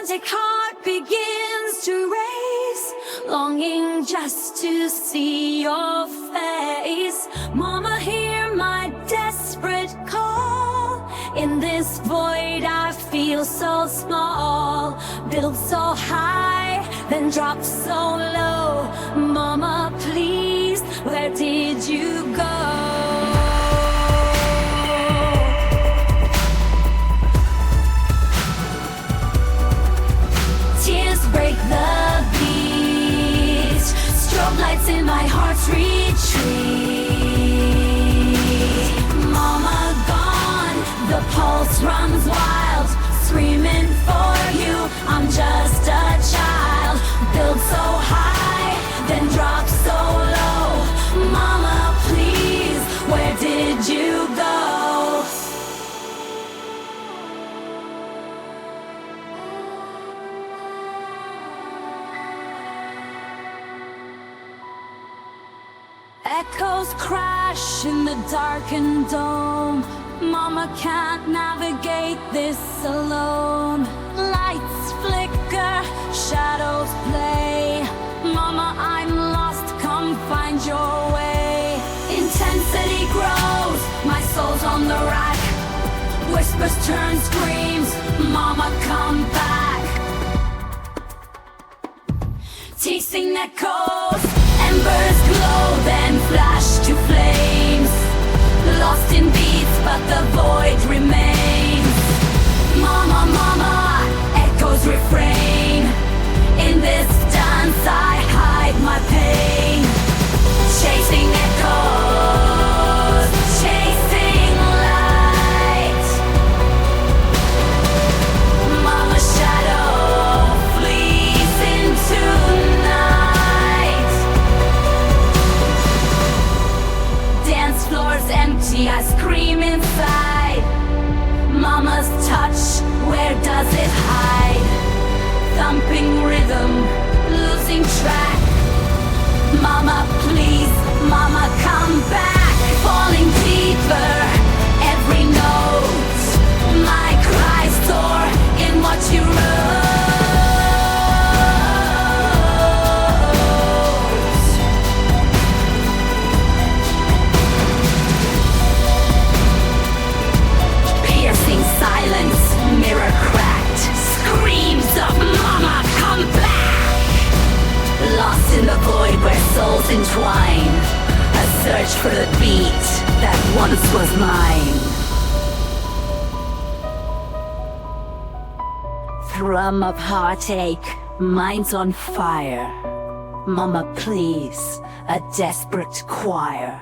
frantic heart begins to race, longing just to see your face. Mama, hear my desperate call. In this void I feel so small, built so high, then dropped so low. Mama, please, where did you go? Tears break the beat, strobe lights in my heart's retreat. Mama gone, the pulse runs wild, screaming for you. I'm just a child, built so high, then dropped so low. Mama, please, where did you go? Echoes crash in the darkened dome. Mama can't navigate this alone. Lights flicker, shadows play. Mama, I'm lost, come find your way. Intensity grows, my soul's on the rack. Whispers turn screams, Mama, come back. Tasting echoes, embers glow, then flash to flames. Lost in beats, but the void remains. Mama, mama, echoes refrain. In this dance I hide my pain. Chasing echoes, chasing light. Mama's shadow flees into night. Dance floors empty, I scream inside. Mama's touch, where does it hide? Thumping rhythm, losing track. Mama, please, Mama, come back. Falling deeper, every note. My cries soar in what you wrote. Piercing silence, mirror cracked. Screams of Mama, come back. Lost in the void where souls entwine. A search for the beat that once was mine. Thrum of heartache, mind's on fire. Mama, please, a desperate choir.